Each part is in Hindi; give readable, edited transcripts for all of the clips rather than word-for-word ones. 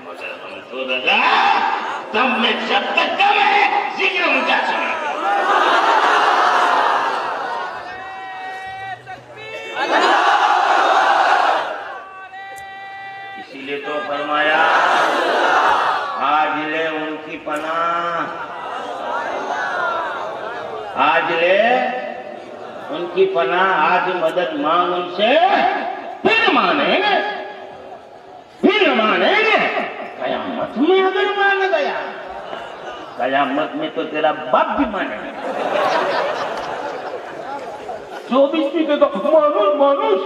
मगर हम तो रजा तब में जब तक कम है जिक्र उनका सुना। इसीलिए तो फरमाया आज ले उनकी पनाह, आज ले उनकी पनाह, आज मदद मांग उनसे, फिर मानेंगे, फिर मानेंगे। कयामत में अगर मान गया, कयामत में तो तेरा बाप भी मानेगा। 24 के तो मानुष मानुष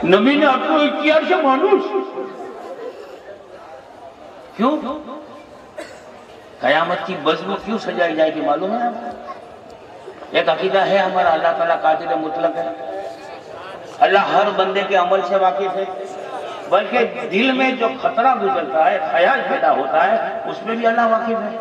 नबी ने आपको किया से मानुष क्यों? कयामत की बज़्म क्यों सजाई जाएगी मालूम है आपको? एक अकीदा है हमारा, अल्लाह ताला कादिर मुतलक है, अल्लाह हर बंदे के अमल से वाकिफ है, बल्कि दिल में जो खतरा गुजरता है, ख्याल पैदा होता है, उसमें भी अल्लाह वाकिफ है।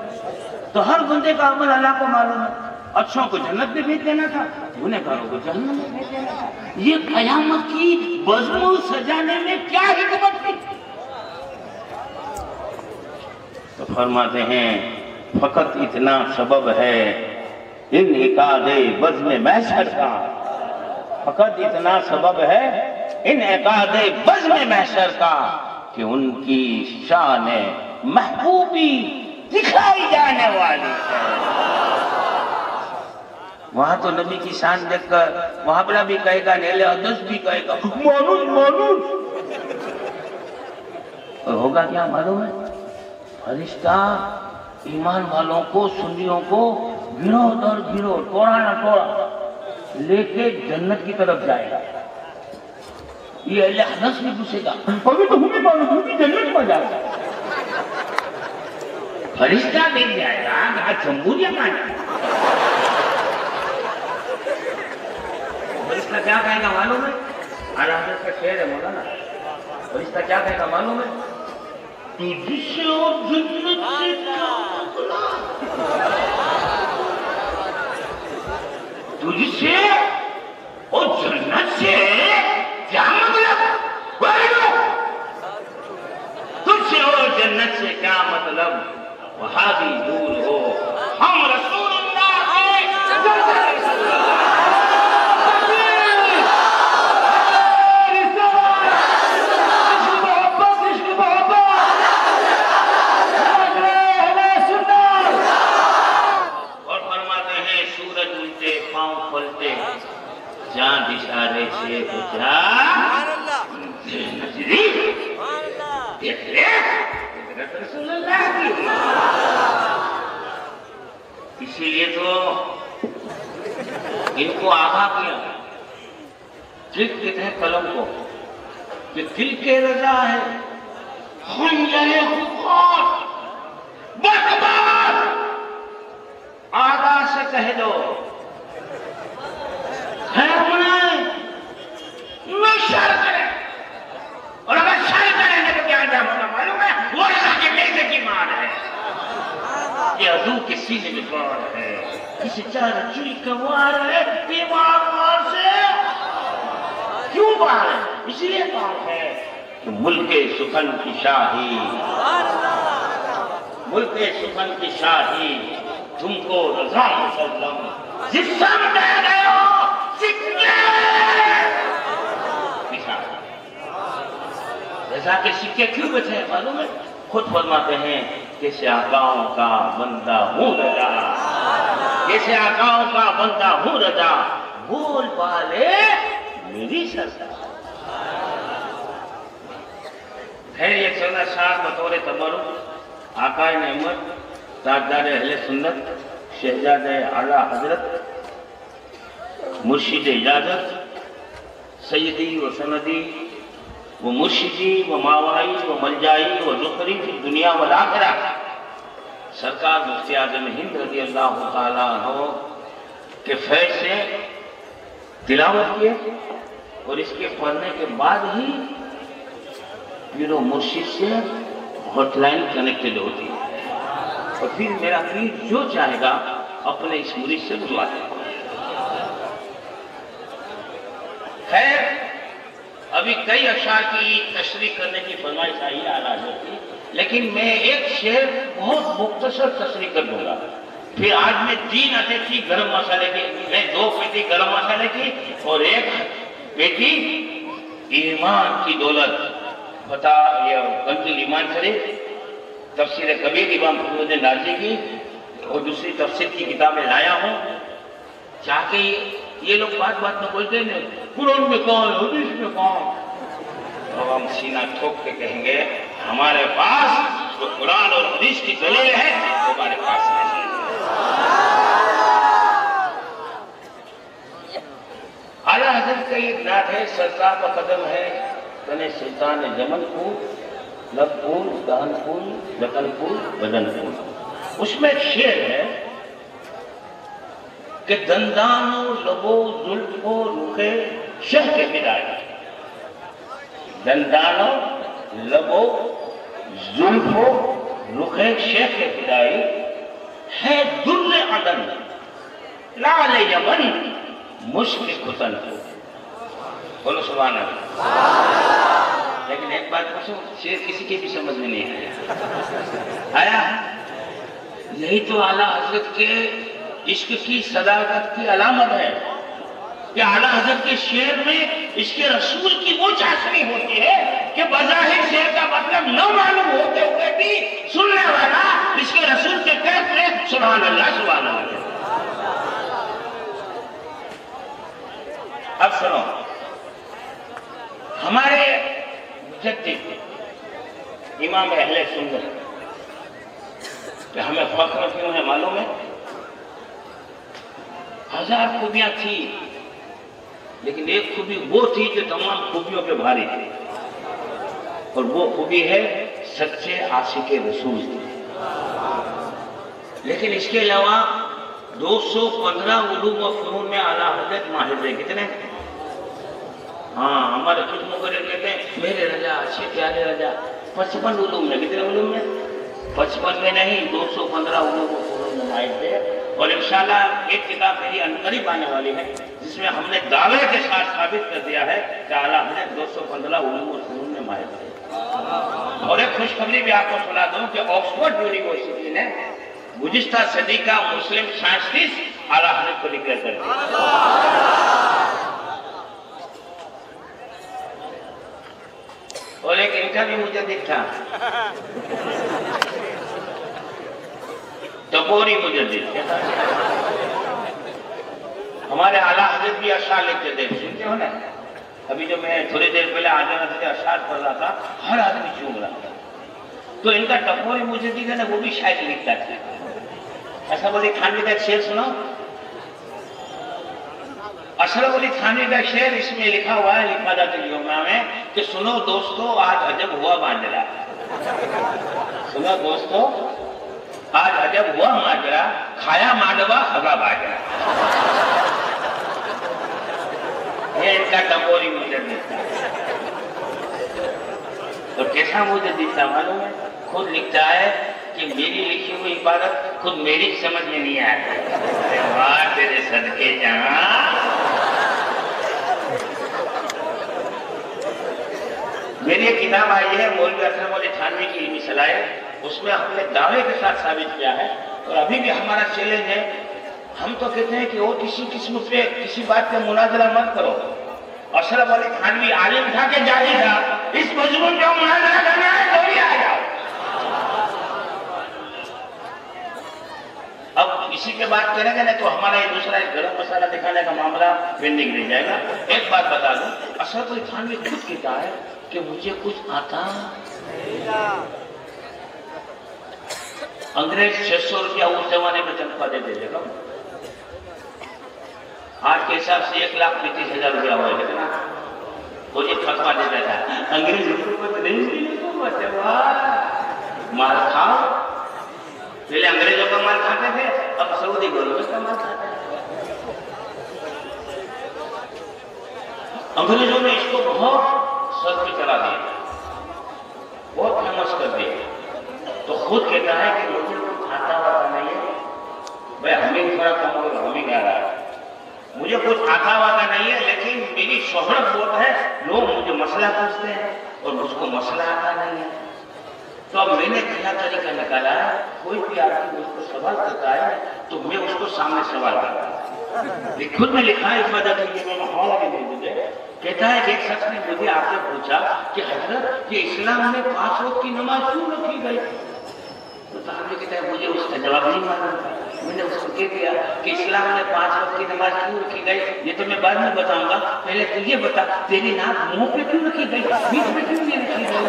तो हर बंदे का अमल अल्लाह को मालूम है। अच्छों को जन्नत में भेज देना था, गुनहगारों को जहन्नम में भेज देना था। ये कयामत की बज़्म सजाने में क्या हिकमत थी? तो फरमाते हैं फकत इतना सबब है इन इकादे बज़्म महशर का, फकत इतना सबब है इन इकादे बज़्म महशर का कि उनकी शान महबूबी दिखाई जाने वाली है। वहां तो नबी की शान देखकर वहां भी कहेगा, नेले अदस भी कहेगा मानुष मानुष। और होगा क्या मालूम है? फरिश्ता ईमान वालों को, सुन्नियों को गिरोह दर गिरोह, टोड़ा ना टोड़ा लेके जन्नत की तरफ जाएगा। ये अहले हदस भी पूछेगा, अभी तो हमें मालूम है जन्नत में जाएगा। फरिश्ता देख जाएगा चंबूरिया का फरिश्ता क्या कहेगा मालूम है? आला हज़रत का शेर है मौलाना। फरिश्ता क्या कहेगा मालूम है? तुझसे और जन्नत से क्या मतलब? तुझसे और जन्नत से क्या मतलब? तुझसे और जन्नत से क्या मतलब? वहां भी दूर हो, हम रसूलुल्लाह है। चांद इशारे से बुझा नजरी देख ले रसूलुल्लाह की। इसीलिए तो इनको आगाह किया, लिख देते हैं कलम को कि दिल के रजा है खुंजले खुफार बर्बाद। आगा से कह दो है शर करें, और अगर शर करेंगे तो क्या अंजाम होगा मालूम है? वो अल्लाह के नेज़े की मार है, ये अदू के सीने में वार है, किसी चार चुरी का वार है, दीवार वार से क्यों वार है? इसलिए वार है कि मुल्के सुखन की शाही, मुल्के सुखन की शाही तुमको रज़ा मुसल्लम जिस्म दे गए हो। रज़ा के सिक्के क्यों बचे हैं मालूम है? खुद फरमाते हैं कैसे आकाओं का बंदा हूँ रजा, कैसे आकाओं का बंदा हूँ रजा, बोल पाले मेरी सरकार। खैर ये चलना शाह बतौर तबरुक आकाए नेमत ताजदार अहले सुन्नत शहजादे आला हजरत मुर्शिद इजाजत सैयदी व सनदी वो मुर्शिदी व मावाई व मलजाई व ज़ुखरी की दुनिया व आखिरा सरकार मुफ्ती आज़म हिंद रज़ी अल्लाह ताला अन्हु के फैज़ से तिलावत किए, और इसके पढ़ने के बाद ही पीरो मुर्शिद से हॉटलाइन कनेक्टेड होती है, और फिर मेरा पीर जो चाहेगा अपने इस मुरीद से बुलवा देगा। खैर अभी कई अशार की तशरीह करने की फरमाइश आई है आला हज़रत की, लेकिन मैं एक शेर बहुत मुख्तसर तशरीह कर दूंगा। फिर आज मैं 3 अटैची गरम मसाले की, मैं 2 पेटी गरम मसाले की और 1 पेटी ईमान की दौलत बता या कंजुल ईमान शरीफ, तफसीर कबीर इमाम फखरुद्दीन राज़ी की और दूसरी तफसीर की किताबें लाया हूँ, ताकि ये लोग बात बात में बोलते हैं कुरान में कौन, हदीस में कौन, और हम सीना ठोक के कहेंगे हमारे पास जो कुरान और हदीस की दलील है हमारे पास नहीं। आला हज़रत का एक नात है, सरकार का कदम है तने सुल्तान जमन फूल, लब फूल, दहन फूल, लकन फूल, बदन फूल। उसमें एक शेर है कि दंदानो लबो जुल्फो रुखे शह के बिदाई, दंदानो लबो जुल्फो रुखे शह के बिदाई है दुर्र अदन लाल यमन मुश्क खुतन। बोलो सुभान अल्लाह। लेकिन एक बात पूछो, शेर किसी के भी समझ में नहीं आया? यही तो आला हज़रत के इश्क की सदाकत की अलामत है कि आला हज़रत के शेर में इसके रसूल की वो चाशनी होती है कि बज़ाहिर शेर का मतलब न मालूम होते हुए भी सुनने वाला इसके रसूल के कैफ में सुभान अल्लाह सुभान अल्लाह। अब सुनो, हमारे मुजद्दिद इमाम अहले सुन्नत कि हमें फख्र क्यों है मालूम है? 1000 खूबियां थी, लेकिन एक खूबी वो थी जो तमाम खूबियों के भारी थी, और वो खूबी है सच्चे आशिक रसूल थी। लेकिन इसके अलावा 215 उलूम व फ़नून में आला हज़रत माहिर है। कितने? हाँ, हमारे कुछ मुकर्रिर कहते हैं मेरे रजा अच्छे प्यारे रजा 55 उलूम में। कितने उलूम में? 55 में नहीं, 215 उलूम व फ़नून में माहिर थे। और इंशाल्लाह एक किताब मेरी करीब आने वाली है जिसमें हमने दावे के साथ साबित कर दिया है कि आला हज़रत 215 उलूम व फ़नून में माहिर थे। और एक खुशखबरी भी आपको सुना दूं कि ऑक्सफोर्ड यूनिवर्सिटी ने गुज़िश्ता सदी का मुस्लिम साइंटिस्ट आला हज़रत को डिक्लेयर कर दिया। और एक इनका भी मुजद्दिद था, टपोरी मुजद्दिद। हमारे आला हज़रत भी अशार लिखते थे, सुनते हो ना? अभी जो मैं थोड़ी देर पहले आजाना से अशार पढ़ रहा था, हर आदमी चूम रहा था। तो इनका टपोरी मुजद्दिद है ना, वो भी शायद लिखता था। अशरफ अली थानवी का शेर सुनो। अशरफ अली थानवी का शेर इसमें लिखा हुआ है लिफादातुल यमुना में कि सुनो दोस्तों आज अजब हुआ माजरा, सुनो दोस्तों आज अजब हुआ माजरा, खाया मांडवा हवा बाजरा। ये इनका टपोरी मुजद्दिद था। तो कैसा मुजद्दिद था मालूम है? खुद लिखता है कि मेरी लिखी हुई इबारत खुद मेरी समझ में नहीं आती। तेरे सदके जहां मेरी एक किताब आई है मौलवी अशरफ अली थानवी की इल्मी सलाहियत, उसमें हमने दावे के साथ साबित किया है। और अभी भी हमारा चैलेंज है, हम तो कहते हैं कि वो किसी किस्म पे किसी बात पे मुनाजरा मत करो। अशरफ अली थानवी आलिम था कि जाहिल था? इस मजमून पे मुनाजरा करना है तो भी आ जाओ। अब इसी पे बात करेंगे ना तो हमारा ये दूसरा एक गरम मसाला दिखाने का मामला पेंडिंग रह जाएगा। एक बात बता दूं, अशरफ अली थानवी खुद कहता है कि मुझे कुछ आता अंग्रेज 600 रुपया उस जमाने में तनख्वाह देते थे। आज के हिसाब से 1,35,000 रुपया हुआ कितना वो ये फतवा देता था। अंग्रेज माल खाओ, पहले अंग्रेजों का माल खाते थे, अब सऊदी गवर्नमेंट का माल खाते हैं। अंग्रेजों ने इसको बहुत सर पे चला दिया, बहुत फेमस कर दिया। तो खुद कहता है कि मुझे कुछ खाता वाता नहीं है, भाई हमें थोड़ा कम और हमें आ रहा है। मुझे कुछ आता वाता नहीं है, लेकिन मेरी शोहरत बहुत है, लोग मुझे मसला पूछते हैं और मुझको मसला आता नहीं है। तो अब मैंने क्या तरीका निकाला है, कोई भी आदमी मुझको सवाल करता है तो मैं उसको सामने सवाल करता हूँ। खुद ने लिखा है इस वजह से मैं माहौल के लिए मुझे कहता है कि एक शख्स ने मुझे आपसे पूछा कि हजरत ये इस्लाम में 5 वक्त की नमाज क्यों रखी गई? तो साहब कहता है मुझे उसका जवाब नहीं मालूम था। मैंने उसको कह दिया कि इस्लाम में 5 वक्त की नमाज क्यों रखी गई ये तो मैं बाद में बताऊंगा, पहले तू ये बता तेरी नाक मुंह पे क्यों रखी गई, बीच में क्यों नहीं रखी गई?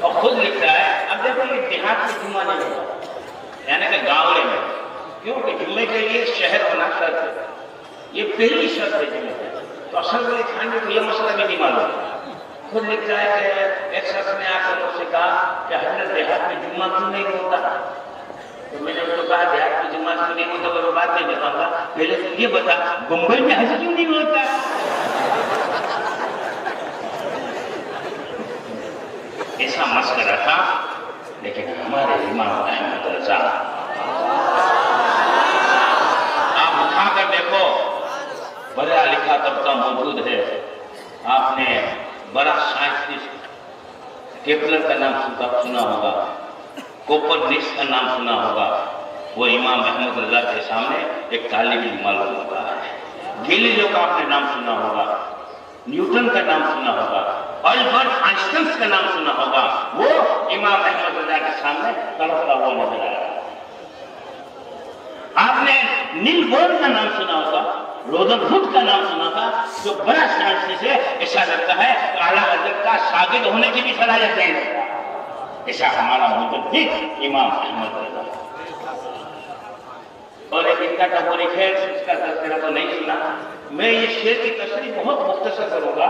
और खुद लिखता है, अब देखो ये देहात में जुम्मा नहीं होता, यानी कि गाँव में, क्योंकि जुम्मे के लिए शहर होना शर्त है, ये पहली शर्त है जुम्मे की। तो असल में खाने को ये मसला भी नहीं मालूम। खुद लिखता है कि एक शख्स ने आकर मुझसे कहा कि हजरत देहात में जुम्मा क्यों नहीं होता? तो मैंने उसको कहा देहात में जुम्मा क्यों नहीं होता वो बात नहीं बताऊंगा, पहले तो ये बता मुंबई में हज क्यों नहीं होता? ऐसा मस्करा था, लेकिन हमारे इमाम अहमद रजा, आप उठाकर देखो बड़ा लिखा तबका मौजूद है। आपने बड़ा साइंटिस्ट केपलर का नाम सुना होगा, कोपरनिकस का नाम सुना होगा, वो इमाम अहमद रजा के सामने एक तालिब इल्म मालूम होता है। गैलीलियो का आपने नाम सुना होगा, न्यूटन का नाम सुना होगा, अल्बर्ट आइंस्टाइन का नाम सुना होगा, वो इमाम अहमद रजा के सामने तड़पता हुआ नजर आ रहा है। आपने नील बोर का नाम सुना होगा, रोदरफुर्ड का नाम सुना था, जो बड़ा साइंटिस्ट है, ऐसा लगता है आला हजरत का शागिर्द होने की भी सलाहियत है। ऐसा हमारा मुजद्दिद इमाम अहमद रजा। और एक इनका तबोरी खैर इसका तस्करा तो नहीं सुना, मैं ये शेर की तशरीह बहुत मुख्तसर करूंगा।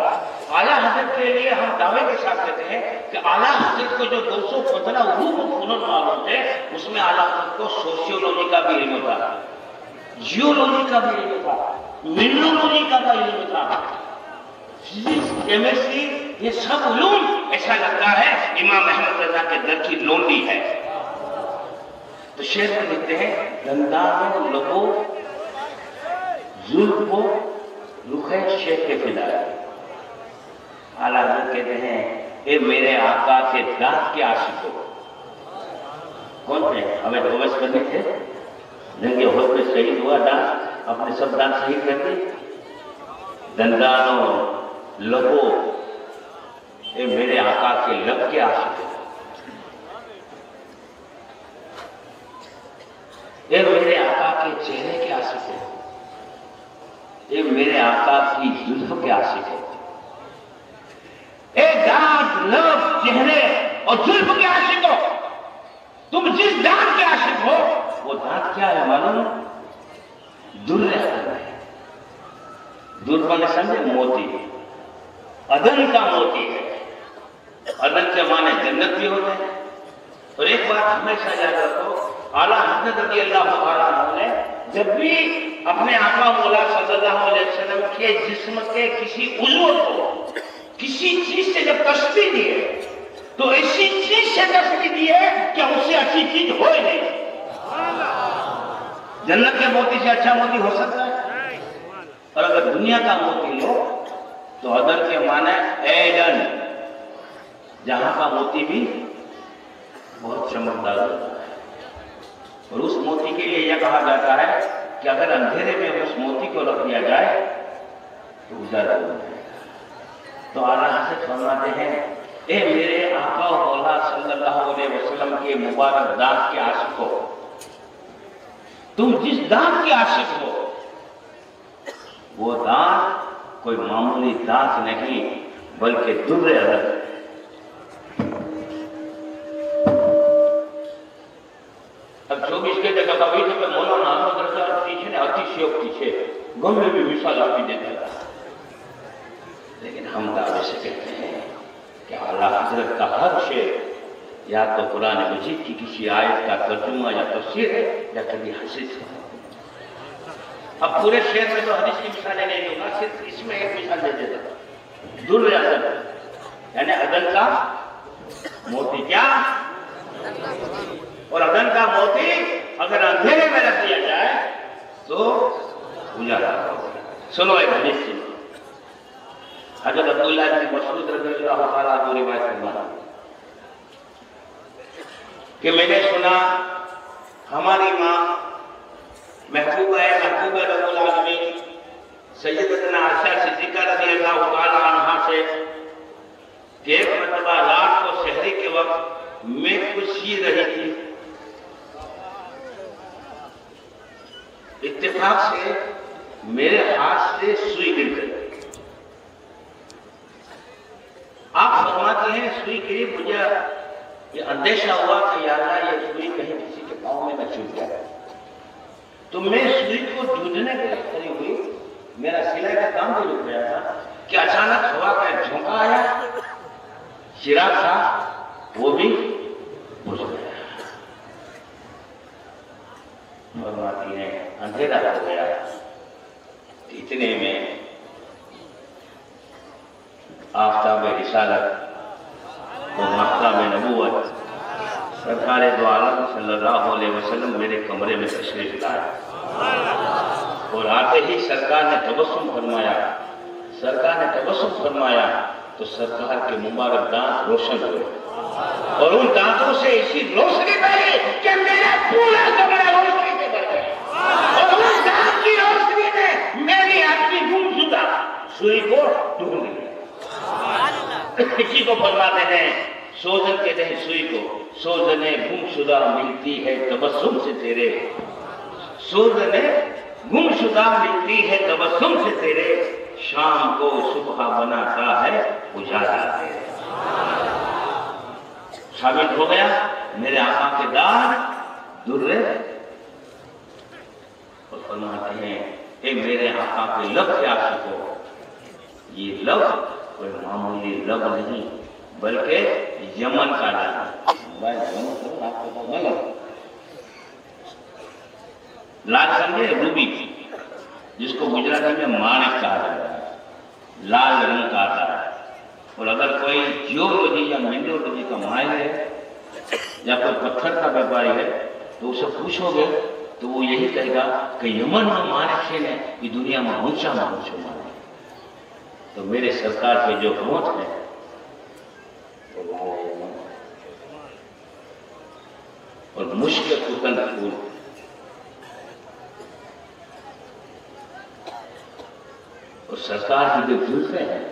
आला हजरत के लिए हम दावे के साथ कहते हैं कि आला हजरत को जो 215 हुनर मालूम थे, उसमें आला हजरत को सोशियोलॉजी का भी इल्म था, जियोलॉजी का भी इल्म था, मिनरोलॉजी का भी इल्म था, फिजिक्स, केमिस्ट्री, ये सब उलूम ऐसा लगता है इमाम अहमद रजा के दर की लोंडी है। तो शेर में लिखते हैं दंदानो लगो जुल्फो रुखे शेख के फिदा। आला हज़रत कहते हैं ए मेरे आका के दांत के आशिक हो। कौन थे? हमें ओवैस करने थे, जंगे होद में शहीद हुआ दांत, अपने सब दांत शहीद कर दिए। दंदानो लगो ए मेरे आका के लब के आशिक हो, ये मेरे आका के चेहरे के आशिक है, ये मेरे आका की जुल्फ के आशिक है। एक दांत, लब, चेहरे और जुल्फ के आशिक हो। तुम जिस दांत के आशिक हो वो दांत क्या है मालूम? दुर्रे अदन है। दुर्र माने समझे? मोती, अदन का मोती है। अदन के माने जन्नत भी होते हैं। और एक बात हमेशा याद रखो, आला हज़रत रज़ी अल्लाह तआला ने जब भी अपने आका मौला सल्लल्लाहु अलैहि वसल्लम के जिस्म के किसी उज़्व को किसी चीज से जब तस्बीह दी है तो ऐसी चीज से तस्बीह दी है कि उससे अच्छी चीज हो ही नहीं। जन्नत के मोती से अच्छा मोती हो सकता है? और अगर दुनिया का मोती लो तो अदन के माने एडन, जहां का मोती भी बहुत चमकदार होता है। और उस मोती के लिए यह कहा जाता है कि अगर अंधेरे में उस मोती को रख दिया जाए तो उजाला हो जाए। तो आला हज़रत फरमाते हैं ए मेरे आका मौला सल्लल्लाहु अलैहि वसल्लम के मुबारक दांत के आशिक हो, तुम जिस दांत के आशिक हो वो दांत कोई मामूली दांत नहीं बल्कि दुर्रे अदन। अब 24 के जगह कभी तो मौलाना अहमद रजा पीछे ने अतिशयोक्ति છે, गम भी मिसाल आपी देता था। लेकिन हम दावे से कहते हैं कि आला हजरत का हर शेर या तो कुरान मजीद की किसी आयत का तर्जुमा या तफसीर है या कभी हदीस है। अब पूरे शेर में तो हदीस की मिसालें नहीं दूंगा, सिर्फ इसमें एक मिसाल दे देता। दुर्र अदन यानी अदन का मोती, क्या और अगन का मोती अगर अंधेरे में रख दिया जाए तो उजाला होगा। सुनो एक हदीस सुनो। हजरत अब्दुल्लाह इब्न मसऊद रज़ियल्लाहु तआला अन्हु रिवायत फरमाते हैं कि मैंने सुना हमारी माँ महबूबा रब्बुल आलमीन सैयदतना आयशा सिद्दीक़ा रज़ियल्लाहु तआला अन्हा से कि एक मरतबा रात को सहरी के वक्त मैं कुछ सी रही थी, इत्तेफाक से मेरे हाथ से सुई गिर गई। आप फरमाते हैं सुई गिरी, मुझे ये अंदेशा हुआ कि यार ये सुई कहीं किसी के पाँव में न चुभ जाए। तो मैं सुई को ढूंढने के लिए खड़ी हुई, मेरा सिलाई का काम भी रुक गया था कि अचानक हवा का झोंका आया, चिराग था वो भी बुझ गया। फरमाती है अंधेरा हो गया। इतने में आफ्ताब रिसालत और महताब नबूवत सरकार दो आलम सल्लल्लाहु अलैहि वसल्लम मेरे कमरे में तशरीफ लाए और आते ही सरकार ने तबस्सुम फरमाया। सरकार ने तबस्सुम फरमाया तो सरकार के मुबारक दांत रोशन हुए और उन दांतों से ऐसी रोशनी बनी कि मेरा पूरा कमरा रोशनी से भर गया और उस दांत की रोशनी ने मेरी अपनी गुमशुदा सुई को ढूंढ लिया। किसी को फरमाते हैं सोजन कहते हैं सुई को, सोजने गुमशुदा मिलती है तबस्सुम से तेरे, सोजने गुमशुदा मिलती है तबस्सुम से तेरे, शाम को सुबह बनाता है उजाला तेरे। साबित हो गया मेरे आका के दांत दुर्रे। और फरमाते हैं ए मेरे आका के लब के आशिकों, ये लब कोई मामूली लब नहीं बल्कि यमन का लब। लाल समझे रूबी, जिसको गुजराती में माणिक कहा जाता है, लाल रंग का आता है। और अगर कोई जियोलॉजी या मिनरोलॉजी का माहिर है या कोई पत्थर का व्यापारी है तो उसे पूछोगे तो वो यही कहेगा कि यमन में माणिक है ये दुनिया में ऊंचा माणिक है। तो मेरे सरकार के जो होंठ है तो लाल यमन और मुश्किल कुतन फूल, और सरकार की जो जुल्फे हैं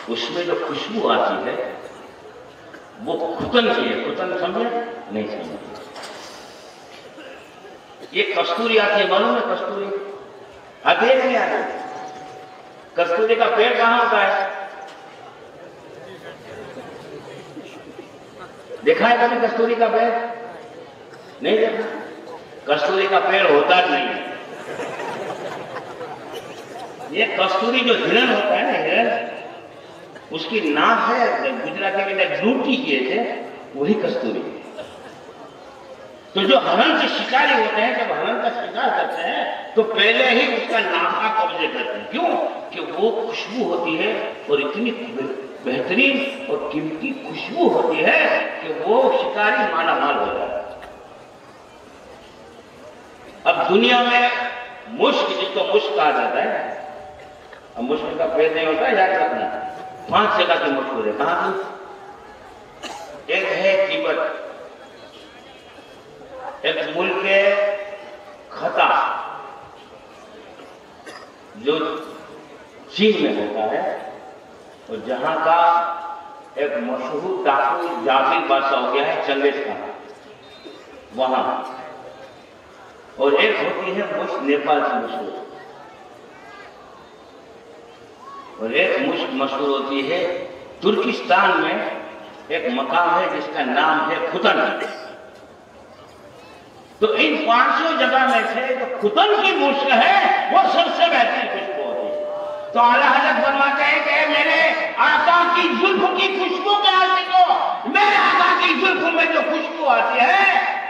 उसमें जो खुशबू आती है वो कुतन की है। कुतन समझे नहीं समझे? ये कस्तूरी आती है, मालूम है कस्तूरी आती है नहीं आती? कस्तूरी का पेड़ कहां होता है? देखा है कभी कस्तूरी का पेड़? नहीं देखा। कस्तूरी का पेड़ होता नहीं है। ये कस्तूरी जो हिरण होता है ना, हिरण उसकी नाक है गुजराती में ड्यूटी किए थे, वही कस्तूरी। तो जो हरण के शिकारी होते हैं, जब हरण का शिकार करते हैं तो पहले ही उसका नाका कब्जे करते हैं। क्यों? कि वो खुशबू होती है और इतनी बेहतरीन और कीमती खुशबू होती है कि वो शिकारी माला माल हो जाता है। अब दुनिया में मुश्क, जिसको मुश्क कहा जाता है, अब मुश्क का पेड़ नहीं होता, याद रखना 5 जगह की मशहूर है। कहां की? एक है तिब्बत, एक मुल्क है खता जो चीन में होता है, और जहां का एक मशहूर डाकू जाबिर बादशाह हो गया है चंगेज खान, वहां। और एक होती है मुश्क नेपाल की मशहूर, और एक मुश्क मशहूर होती है तुर्किस्तान में एक मकाम है जिसका नाम है खुतन। तो इन 500 जगह में से जो खुतन की मुश्क है वो सबसे बेहतरीन खुशबू होती है। तो आला हज़रत फरमाते हैं कि मेरे आका की जुल्फ की खुशबू के आशिकों, मेरे आका की जुल्फ में जो खुशबू आती है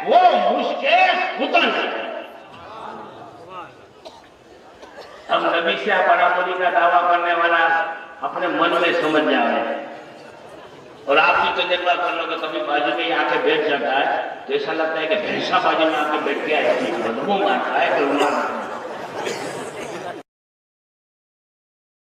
वो मुश्क खुतन है। हम नबी से बराबरी का दावा करने वाला अपने मन में समझ जाए और आप भी तजर्बा कर लो कि कभी बाजू में आके बैठ जाता है तो ऐसा लगता है कि भैंसा बाजू में आके बैठ गया है, बदबू मारता है कि